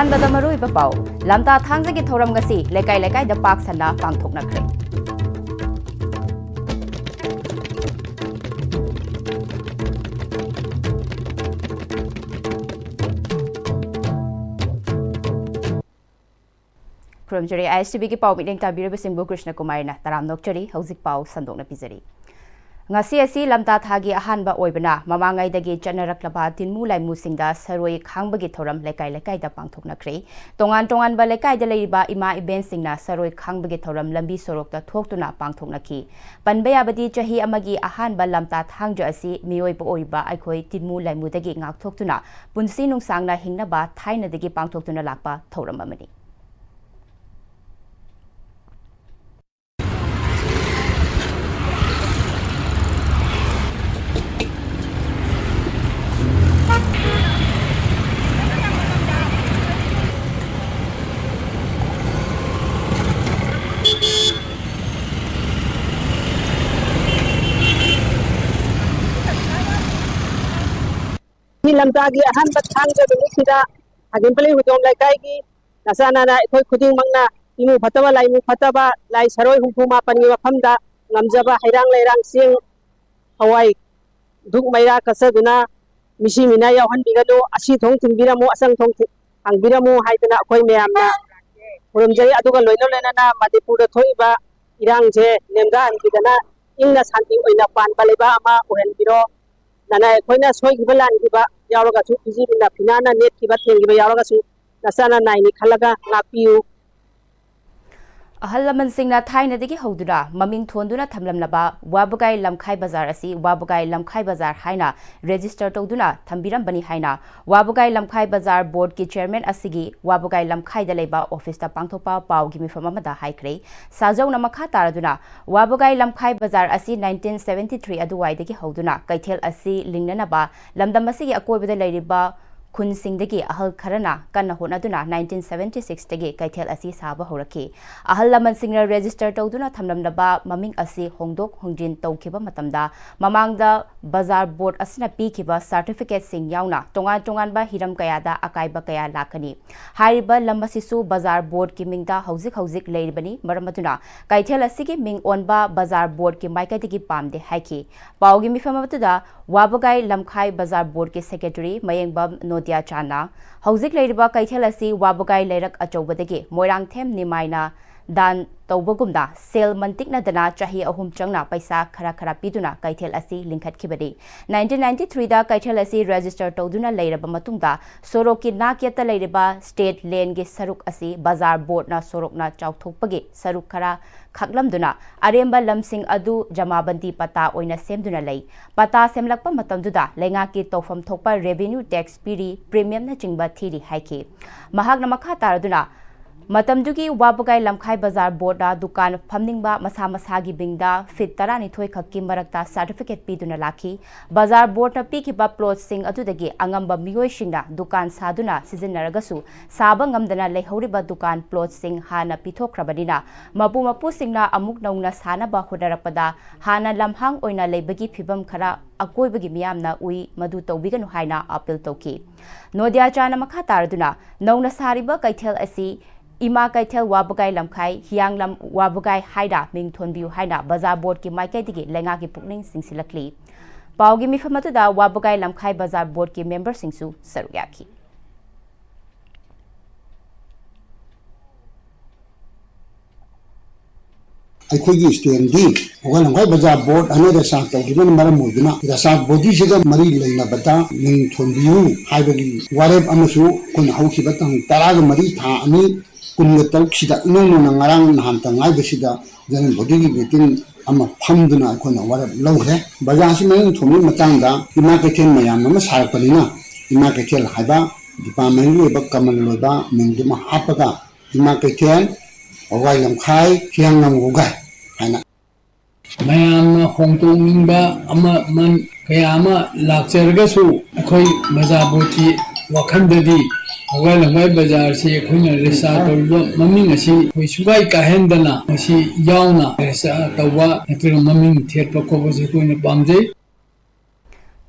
अहानबद मरुइब पाउ लमता थांगजगी थौरम गसी लेकाई लेकाई द पाक सन्ना पांगथोकनख्रे खुरमजरी Am-Istv की पाउ मिटिंग ताबिरब सिंबु कृष्ण कुमारना तराम नोकचरी हौजिक पाउ संदोकना पिजरी ngasi asi lamta thagi ahanba oibana mamangai dagi chanaraklaba tinmu laimu singda saroi khangbagi thoram lekai lekai da pangthoknakre tongan ba lekai da leiba ima event singna saroi khangbagi thoram lambi sorok da thoktuna pangthoknaki panbaya badi chahi amagi ahanba lamta thangja asi mioiba oiba aikhoi tinmu laimu dagi ngak thoktuna punsi nungsangna hingna ba thaina dagi pangthoktuna lakpa thoram amani lamta gi ahan bat thang ga dum sida agin pali hudom lai kai gi nasana na khoi khuding mangna imu phataba lai mu phataba lai saroi humpu ma pani wafam da ngamjaba hairang lairang sing hawai duk maira kasaduna misi mina yawan bigado asi thong tingbiramu asang thong angbiramu haidana khoi meyamna urumjari aduga loino lena na Manipur da thoiba irang je nemda anbidana ingna santi oina pan baleba ama ohen biro nana koina soi gibalan giba yaroga su izi bina pinana net giba tengiba yaroga su nasana naini khalaga napiu ahal laman singna thaina digi hodura maming thonduna thamlamlaba wabugai lamkhai bazar asi wabugai lamkhai bazar haina register toduna thambiram bani haina wabugai lamkhai bazar board ki chairman asigi wabugai lamkhai da leiba office ta pangthopa pau gi mifam amada haikre sajau na makha taraduna wabugai lamkhai bazar asi 1973 aduwai digi hoduna kaithel asi lingnana ba lamdam asigi akoibada leiriba khun singdagi ahal kharana kanna honaduna 1976 tagi kaithel asi saba horaki ahal laman singna register tawduna thamlamlaba maming asi hongdok hongjin tawkhiba matamda mamangda bazar board asina pikhiba certificate sing yauna tongan ba hiram kayada akaiba kaya lakani hariba lamasisu bazar board ki mingda hauzik leiribani maramaduna kaithel asigi ming onba bazar board ki maikadigi pamde haiki paugi mifamatuda wabugai lamkhai bazar board ki secretary mayengbam Dia Chana hauzik leiriba kaithel asi wabugai leirak achobadagi moirang them nimaina dan tawbagumda sel mantikna dana chahi ahum changna paisa khara piduna kaithel asi lingkhat khibadi 1993 da kaithel asi register tawduna leiraba matungda soroki nakyata leiriba state land ge saruk asi bazar board na sorokna chauthokpagi saruk khara khaklamduna aremba lamsing adu jamabandi pata oina semduna lei pata semlakpa matamduda lenga ki tofam thokpa revenue tax piri premium na chingba thiri haiki mahakna makha taraduna matamdugi wabugai lamkhai bazar board da dukan famningba masa gi bingda fit tarani thoi khakki marakta certificate piduna lakhi bazar board na pikiba plot sing adudagi angamba miyoi singna dukan saduna sizinaragasu saba ngamdana leihoriba dukan plot sing hana pithokrabadina mapu singna amuk nauna sana ba hodarapada hana lamhang oina leibagi phibam khara akoibagi miyamna ui madu tawbiganu haina appeal tawki nodia chana makha taraduna nauna sariba kaithel asi ima kaithel wabugai lamkhai hianglam wabugai haida ming thonbiu haina bazar board ki maikai digi lenga ki pukning singsilakli paugi mifamatuda wabugai lamkhai bazar board ki member singsu saruyaki अखोगी स्टेंडी ओगन गय बाजार board अने the साथ तौगिबन मरम मोदना the साथ body सिगा मरी लेना बता मिंग थोंबियु हाइबगी वारेब अमसु कुन हौखिबा तंग तराग मरी था अनि कुन तौखिदा इनोनो नंगारांग नहान तंगाय बसिदा जन बॉडी की मीटिंग अमा फमदना कोन वारेब लौरे बाजार सि मिंग थोंबि मतंगदा इमा केथेन मयाम नम सारपनिना इमा केथेल हाइबा डिपार्टमेंट लोबा कमन लोबा मिंगदुमा हापगा इमा केथेन ओगाय लमखाय हियांगम ओगाय mayamna hongtongingba ama man kaya ama lakchergasu akhoi bazar board ki wakhandadi ꯍꯧꯒꯥꯏ ꯂꯝꯒꯥꯏ ꯕꯖꯥꯔꯁꯤ ꯑꯩꯈꯣꯏꯅ ꯔꯦꯖꯤꯁꯇꯥꯔ ꯇꯧꯔꯤꯕ ꯃꯃꯤꯡ ꯑꯁꯤ ꯑꯩꯈꯣꯏ ꯁꯨꯡꯀꯥꯏ ꯀꯥꯏꯍꯟꯗꯅ ꯃꯁꯤ ꯌꯥꯎꯅ ꯔꯦꯖꯤꯁꯇꯥꯔ ꯇꯧꯕ ꯅꯠꯇ꯭ꯔꯒ ꯃꯃꯤꯡ ꯊꯦꯠꯄ ꯈꯣꯠꯄꯁꯤ ꯑꯩꯈꯣꯏꯅ ꯄꯥꯝꯖꯩ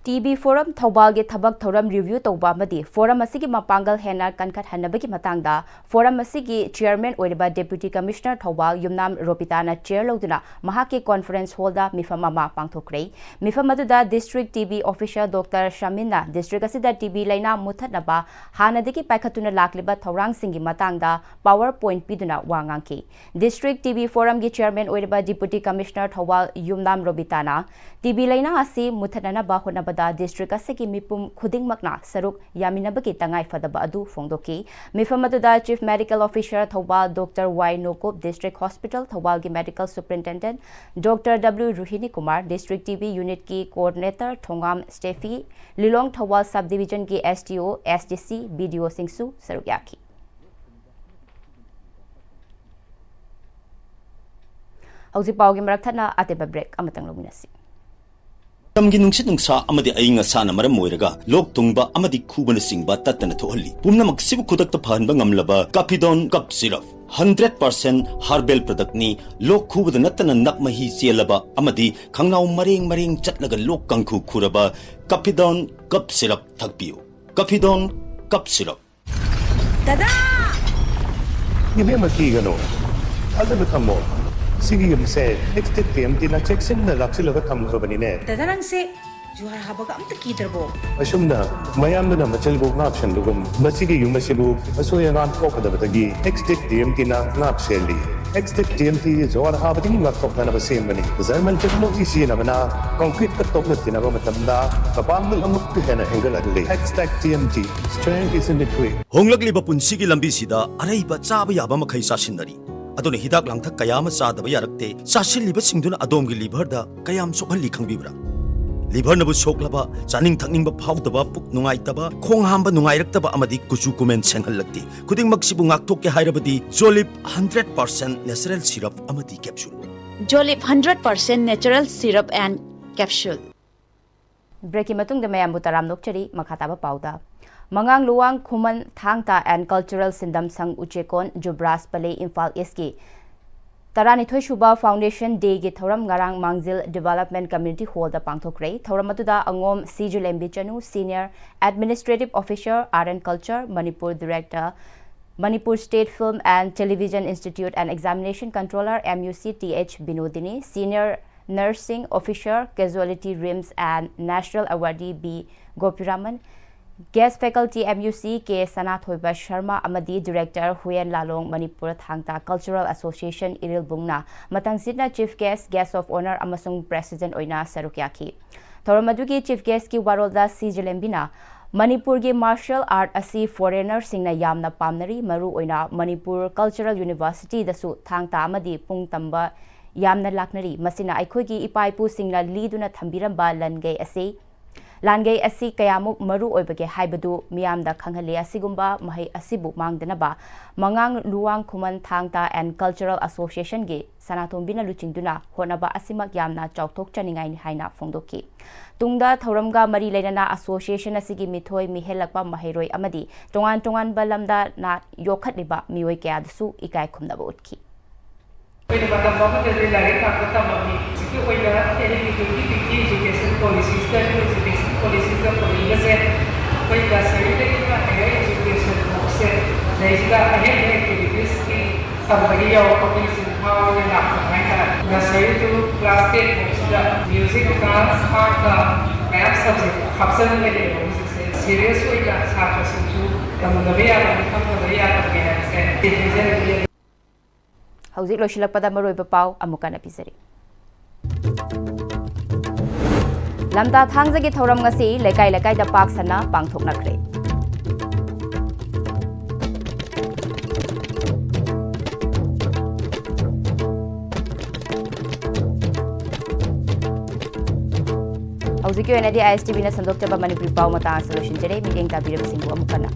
ꯇꯤꯕꯤ ꯐꯣꯔꯝ ꯊꯧꯕꯥꯜꯒꯤ ꯊꯕꯛ ꯊꯧꯔꯝ ꯔꯤꯚ꯭ꯌꯨ ꯇꯧꯕ ꯑꯃꯗꯤ ꯐꯣꯔꯝ ꯑꯁꯤꯒꯤ ꯃꯄꯥꯡꯒꯜ ꯍꯦꯟꯅ ꯀꯟꯈꯠꯍꯟꯅꯕꯒꯤ ꯃꯇꯥꯡꯗ ꯐꯣꯔꯝ ꯑꯁꯤꯒꯤ ꯆꯤꯌꯔꯃꯦꯟ ꯑꯣꯏꯔꯤꯕ ꯗꯦꯄ꯭ꯌꯨꯇꯤ ꯀꯃꯤꯁꯅꯔ ꯊꯧꯕꯥꯜ ꯌꯨꯝꯅꯥꯝ ꯔꯣꯕꯤꯇꯥꯅ ꯆꯤꯌꯔ ꯂꯧꯗꯨꯅ ꯃꯍꯥꯛꯀꯤ ꯀꯣꯟꯐꯔꯦꯟꯁ ꯍꯣꯜꯗ ꯃꯤꯐꯝ ꯑꯃ ꯄꯥꯡꯊꯣꯛꯈ꯭ꯔꯦ ꯃꯤꯐꯝ ꯑꯗꯨꯗ ꯗꯤꯁꯇ꯭ꯔꯤꯛ ꯇꯤꯕꯤ ꯑꯣꯐꯤꯁꯤꯌꯦꯜ ꯗꯣꯛꯇꯔ ꯁꯃꯤꯟꯅ ꯗꯤꯁꯇ꯭ꯔꯤꯛ ꯑꯁꯤꯗ ꯇꯤꯕꯤ ꯂꯩꯅꯥ ꯃꯨꯠꯊꯠꯅꯕ ꯍꯥꯟꯅꯗꯒꯤ ꯄꯥꯏꯈꯠꯇꯨꯅ ꯂꯥꯛꯂꯤꯕ ꯊꯧꯔꯥꯡꯁꯤꯡꯒꯤ ꯃꯇꯥꯡꯗ ꯄꯥꯋꯔ ꯄꯣꯏꯟꯠ ꯄꯤꯗꯨꯅ ꯋꯥ ꯉꯥꯡꯈꯤ ꯗꯤꯁꯇ꯭ꯔꯤꯛ ꯇꯤꯕꯤ ꯐꯣꯔꯝꯒꯤ ꯆꯤꯌꯔꯃꯦꯟ ꯑꯣꯏꯔꯤꯕ ꯗꯤꯄ꯭ꯌꯨꯇꯤ ꯀꯃꯤꯁꯅꯔ ꯊꯧꯕꯥꯜ ꯌꯨꯝꯅꯥꯝ ꯔꯣꯕꯤꯇꯥꯅ ꯇꯤꯕꯤ ꯂꯩꯅꯥ ꯑꯁꯤ ꯃꯨꯠꯊꯠꯅꯅꯕ ꯍꯣꯠꯅꯕꯗ ꯗꯤꯁꯇ꯭ꯔꯤꯛ ꯑꯁꯤꯒꯤ ꯃꯤꯄꯨꯝ ꯈꯨꯗꯤꯡꯃꯛꯅ ꯁꯔꯨꯛ ꯌꯥꯃꯤꯟꯅꯕꯒꯤ ꯇꯉꯥꯏ ꯐꯗꯕ ꯑꯗꯨ ꯐꯣꯡꯗꯣꯛꯈꯤ ꯃꯤꯐꯝ ꯑꯗꯨꯗ chief medical officer Thoubal doctor Y ꯅꯣꯀꯨꯞ ꯗꯤꯁꯇ꯭ꯔꯤꯛ ꯍꯣꯁꯄꯤꯇꯥꯜ ꯊꯧꯕꯥꯜꯒꯤ medical superintendent doctor W Rohini Kumar district TB ꯌꯨꯅꯤꯠꯀꯤ ꯀꯣꯑꯣꯔꯗꯤꯅꯦꯇꯔ ꯊꯣꯡꯒꯥꯝ ꯁ꯭ꯇꯦꯐꯤ ꯂꯤꯂꯣꯡ ꯊꯧꯕꯥꯜ ꯁꯕ ꯗꯤꯕꯤꯖꯟꯒꯤ STO SDC BDOꯁꯤꯡꯁꯨ ꯁꯔꯨꯛ ꯌꯥꯈꯤ ꯍꯧꯖꯤꯛ ꯄꯥꯎꯒꯤ ꯃꯔꯛ ꯊꯠꯅ ꯑꯇꯦꯟꯕ ꯕ꯭ꯔꯦꯛ ꯑꯃꯇꯪ ꯂꯧꯃꯤꯟꯅꯁꯤ ꯃꯇꯝꯒꯤ ꯅꯨꯡꯁꯤꯠ ꯅꯨꯡꯁꯥ ꯑꯃꯗꯤ ꯑꯏꯪ ꯑꯁꯥꯅ ꯃꯔꯝ ꯑꯣꯏꯔꯒ ꯂꯣꯛ ꯊꯨꯡꯕ ꯑꯃꯗꯤ ꯈꯨꯕꯅꯆꯤꯡꯕ ꯇꯠꯇꯅ ꯊꯣꯛꯍꯜꯂꯤ ꯄꯨꯝꯅꯃꯛꯁꯤꯕꯨ ꯈꯨꯗꯛꯇ ꯐꯍꯟꯕ ꯉꯝꯂꯕ ꯀꯥꯄꯤꯗꯣꯟ ꯀꯞ ꯁꯤꯔꯞ 100% ꯍꯥꯔꯕꯦꯜ ꯄ꯭ꯔꯗꯛꯅꯤ ꯂꯣꯛ ꯈꯨꯕꯗ ꯅꯠꯇꯅ ꯅꯞ ꯃꯍꯤ ꯆꯦꯜꯂꯕ ꯑꯃꯗꯤ ꯈꯪꯅꯥꯎ ꯃꯔꯦꯡ ꯃꯔꯦꯡ ꯆꯠꯂꯒ ꯂꯣꯛ ꯀꯪꯈꯨ ꯈꯨꯔꯕ ꯀꯥꯄꯤꯗꯣꯟ ꯀꯞ ꯁꯤꯔꯞ ꯊꯛꯄꯤꯌꯨ ꯀꯥꯄꯤꯗꯣꯟ ꯀꯞ ꯁꯤꯔꯞ दादा 이게 막히가노 아주 탐모 시기 음세 넥스트 PMT나 잭슨나 락실러가 탐거버니네 दादा नंसे जुहार हाबगा अमत कीदरबो ꯑꯁꯨꯝꯅ ꯃꯌꯥꯝꯗꯨꯅ ꯃꯆꯜꯕꯨ ꯉꯥꯛꯁꯟꯂꯨꯒꯨꯝ ꯃꯁꯤꯒꯤ ꯌꯨꯝ ꯑꯁꯤꯕꯨ ꯑꯁꯣꯏ ꯑꯉꯥꯝ ꯊꯣꯛꯀꯗꯕꯗꯒꯤ ꯑꯦꯛꯁꯇꯤꯛ TMTꯅ ꯉꯥꯛꯁꯦꯜꯂꯤ ꯑꯦꯛꯁꯇꯤꯛ TMT ꯖꯣꯔ ꯍꯥꯕꯗꯒꯤ ꯉꯥꯛꯊꯣꯛꯅꯅꯕ ꯁꯦꯝꯕꯅꯤ ꯖꯔꯃꯟ ꯇꯦꯛꯅꯣꯂꯣꯖꯤ ꯁꯤꯖꯤꯟꯅꯕꯅ ꯀꯪꯀ꯭ꯔꯤꯠꯀ ꯇꯣꯛꯅ ꯇꯤꯟꯅꯕ ꯃꯇꯝꯗ ꯃꯄꯥꯡꯒꯜ ꯑꯃꯨꯛꯀ ꯍꯦꯟꯅ ꯍꯦꯟꯒꯠꯍꯜꯂꯤ ꯑꯦꯛꯁꯇꯤꯛ TMT strength is in the quick ꯍꯣꯡꯂꯛꯂꯤꯕ ꯄꯨꯟꯁꯤꯒꯤ ꯂꯝꯕꯤꯁꯤꯗ ꯑꯔꯩꯕ ꯆꯥꯕ ꯌꯥꯕ ꯃꯈꯩ ꯆꯥꯁꯤꯟꯅꯔꯤ ꯑꯗꯨꯅ ꯍꯤꯗꯥꯛ ꯂꯥꯡꯊꯛ ꯀꯌꯥ ꯑꯃ ꯆꯥꯗꯕ ꯌꯥꯔꯛꯇꯦ ꯆꯥꯁꯤꯜꯂꯤꯕꯁꯤꯡꯗꯨꯅ ꯑꯗꯣꯝꯒꯤ ꯂꯤꯚꯔꯗ ꯀꯌꯥꯝ ꯁꯣꯛꯍꯜꯂꯤ ꯈꯪꯕꯤꯕ꯭ꯔꯥ ꯂꯤꯚꯔꯅꯕꯨ ꯁꯣꯛꯂꯕ ꯆꯥꯅꯤꯡ ꯊꯛꯅꯤꯡꯕ ꯐꯥꯎꯗꯕ ꯄꯨꯛ ꯅꯨꯡꯉꯥꯏꯇꯕ ꯈꯣꯡ ꯍꯥꯝꯕ ꯅꯨꯡꯉꯥꯏꯔꯛꯇꯕ ꯑꯃꯗꯤ ꯀꯨꯆꯨ ꯀꯨꯃꯦꯟ ꯁꯦꯡꯍꯜꯂꯛꯇꯦ ꯈꯨꯗꯤꯡꯃꯛꯁꯤꯕꯨ ꯉꯥꯛꯊꯣꯛꯀꯦ ꯍꯥꯏꯔꯕꯗꯤ ꯖꯣꯂꯤꯞ 100% ꯅꯦꯆꯔꯦꯜ ꯁꯤꯔꯞ ꯑꯃꯗꯤ capsule Jolip 100% natural syrup and capsule. Break मतुंग मयामबु तराम नोक्चरी मखाताबा पाउदा मंगांग लुवांग खुमन थांगता एंड कल्चरल सिंदम संग उचेकोन जुब्रास पले इम्फाल ईस्ट की तरानिथोय शुबा फाउंडेशन डे की थौरम ngarang मांगजिल डेवलपमेंट कम्युनिटी हॉल दा पांगथोखरे थौरम अदुदा Angom Sijulembi Chanu senior administrative officer art and culture Manipur director Manipur State Film and Television Institute and Examination Controller MUC TH Binodini, Senior Nursing Officer Casualty RIMS and National Awardee B Gopiraman, Guest Faculty MUC K Sanathoiba Sharma Amadi Director Huyen Lalong Manipur Thangta Cultural Association Iril Bungna, Matangsitna Chief Guest, Guest of Honor Amasung President Oina Sarukyaki. Thoramadugi Chief Guest ki Warolda Sijilembina Manipur की martial art असी foreigner सिंगना यामना पामनरी मरु ओइना Manipur cultural university दसु थांगता अमदी पुंग तंबा यामना लाकनरी मसिना अखोगी इपाइपु सिंगना लीदुना थंबिरंबा लानगै असी कयामुक मरु ओइबगे हाइबदु मियामदा खंगहले असिगुंबा महै असिबु मांगदनबा Mangang Luwang Khuman Thangta and cultural association गे सनाथोंबिना लुचिंगदुना होनबा असिमक यामना चौथोक चनिंगाइनि हाइना फोंदोकी तुंगदा थौरमगा मरी लेना एसोसिएशन असिगी मिथोय मिहेलकपा महैरोय अमदी तोंगान तोंगान बलमदा ना योखतलिबा मियोय कयादसु इकाय खुमनबा उठकी Music, dance, art, math subject, serious हौजिक लोशिलकपदा मरोइबा पाउ अमुकन पिजरी लमदा थांगजगी थौरम ngasi लेकाई लेकाई दा पाक सना पांगथोकनाख्रे हौजिकी ओइनादि Am-Istv ना संदोक्तबा मणिपुरी पाउ मता सोल्यूशन जरे मीटिंग ताबिरबसिंगु अमुकना